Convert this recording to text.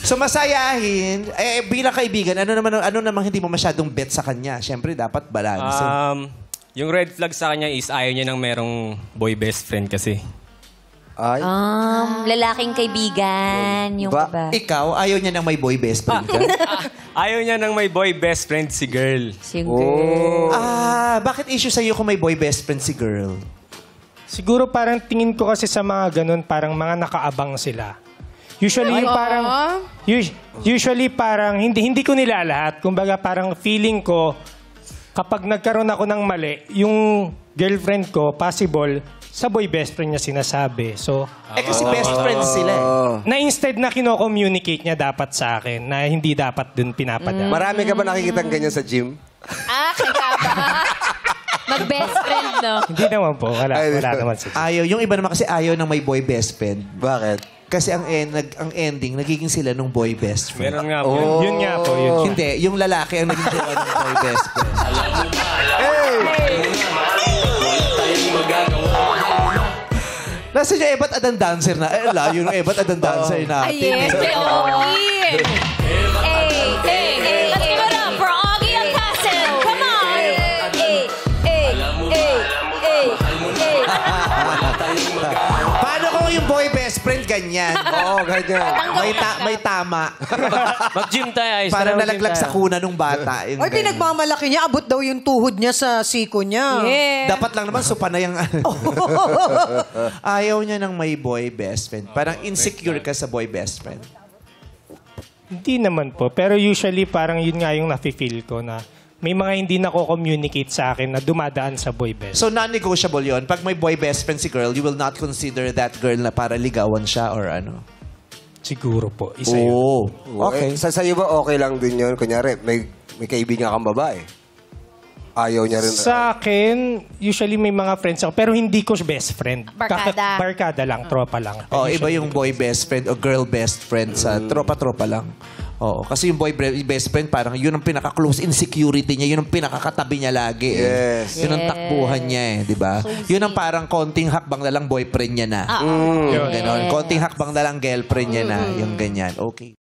So masayahin, bilang kaibigan, ano naman hindi mo masyadong bet sa kanya? Siyempre, dapat balance. Yung red flag sa kanya is ayaw niya ng merong boy best friend kasi. Ay. Lalaking kaibigan. Yung iba. Ikaw, ayaw niya ng may boy best friend ka? Ayaw niya ng may boy best friend si girl. Siguro. Bakit issue sa'yo kung may boy best friend si girl? Siguro parang tingin ko kasi sa mga ganun, parang mga nakaabang sila. Usually parang hindi ko nila lahat. Kumbaga parang feeling ko kapag nagkaroon ako ng mali, yung girlfriend ko possible sa boy best friend niya sinasabi. So Kasi best friends sila na instead na kino-communicate niya dapat sa akin na hindi dapat dun pinapadala. Marami ka ba nakikita ganyan sa gym? Kaya ba? Mag-best friend, no? Hindi naman po. Wala naman sa Yung iba naman kasi ayaw ng may boy best friend. Bakit? Kasi ang ending, nagiging sila nung boy best friend. Meron nga po. Yun nga po. Yun. Hindi, yung lalaki ang naging jowa ng boy best friend. Nasa yung Ebat Adan Dancer na. Layo yung Ebat Adan Dancer natin. Yes, kay Ogie. Let's give it up for Ogie and Castle. Come on. Paano kung yung boy best friend ganyan? Oo, ganyan. May tama. Mag-gym tayo. Ayos. Parang nalaglag sa kuna nung bata. Yung Ay, ganyan. pinagmamalaki niya. Abot daw yung tuhod niya sa siko niya. Dapat lang naman supanay ang Ayaw niya ng may boy best friend. Parang insecure ka sa boy best friend. Hindi naman po. Pero usually parang yun nga yung nafe-feel ko na may mga hindi nako-communicate sa akin na dumadaan sa boy best. So non-negotiable yon. Pag may boy best friend si girl, you will not consider that girl na para ligawan siya or ano? Siguro po. Isa yun. Okay. Sa'yo ba okay lang din yun? Kunyari, may kaibigan kang babae. Ayaw niya rin. Sa akin, usually may mga friends ako, pero hindi ko best friend. Barkada. Barkada lang, tropa lang. Iba yung boy best friend o girl best friend sa tropa-tropa lang. Oo, kasi yung boy best friend, parang yun ang pinaka-close insecurity niya, yun ang pinakakatabi niya lagi. Yes. Yun ang takbuhan niya di ba? Yun ang parang konting hakbang na lang boyfriend niya na. Yung ganon. Konting hakbang na lang girlfriend niya na. Yung ganyan. Okay.